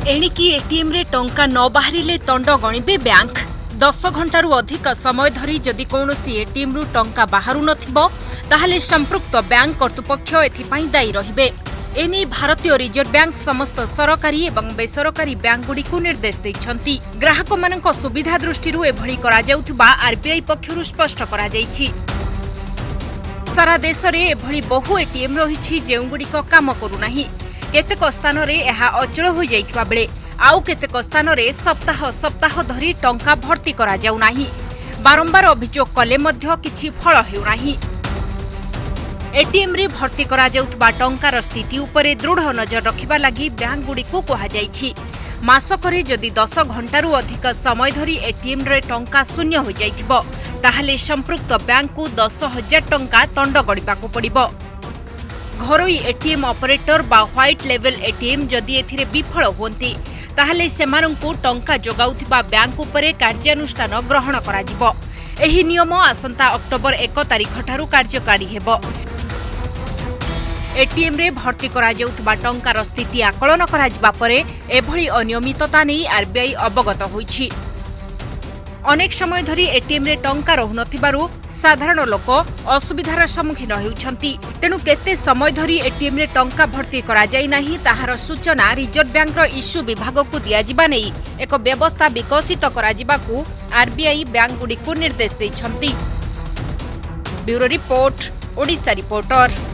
एणिकी ATM रे टंका न बाहरिले दंड गणिबे बैंक। 10 घंटारू अधिक समय धरी जदि कौनसी एटीएम रु टंका बाहरु नथिबो ताहले संपृक्त बैंक कर्तृपक्ष एथिपाई दायी रहिबे। एने भारतीय रिजर्व बैंक समस्त सरकारी एवं बेसरकारी बैंकगुड़िकु निर्देश दैछंती। ग्राहक मानक सुविधा दृष्टिरु एभଳି करा जाउथबा आरबीआई पक्षरु स्पष्ट करा जाइछि। सारा देश रे एभଳି बहु एटीएम रहिछि जेउगुड़िक काम करू नाही। केतेक स्थान रे एहा अचल हो जाइथिबा बेले आउ केतेक स्थान रे सप्ताह सप्ताह धरी टंका भर्ती करा जाउ नाही। बारंबार अभियोग कले मध्य किछि फल हेउ नाही। एटीएम रे भर्ती करा जाउथबा टंकार स्थिति उपरे दृढ़ नजर रखिबा लागि बैंक गुड़िकु कहा जाइछि। मासकरे जदि 10 घंटारू अधिक समय धरी एटीएम रे टंका शून्य हो जाइथिबो ताहले संपृक्त बैंक को 10,000 टंका दंड गड़िबाकु पड़िबो। घरोई एटीएम ऑपरेटर बा व्हाइट लेवल एटीएम जदि एथिरे विफल होंती ताहले सेमानंकु टंका जोगाउथिबा बैंक उपरे कार्यानुष्ठान ग्रहण करा जिवो। एही नियम आसंता अक्टोबर 1 तारिख ठारू कार्यकारी हेबो। एटीएम रे भर्ती करा जाउथबा टंकार स्थिति आकलन करा जिबा परे एभଳି अनियमितता नै आरबीआई अवगत होइछि। अनेक समय धरी एटीएम रे टंका रहु नथिबारु साधारण लोक असुविधार सम्मुखीन हेउछंती। तेनु केते समय धरी एटीएम रे टंका भर्ती करा जाय नाही ताहार सूचना रिजर्व बैंक रो इश्यू विभाग को दिया जिबा नै एक व्यवस्था विकसित करा जिबाकू आरबीआई बैंक गुडी को निर्देश दैछंती। Bureau report, Odisha reporter.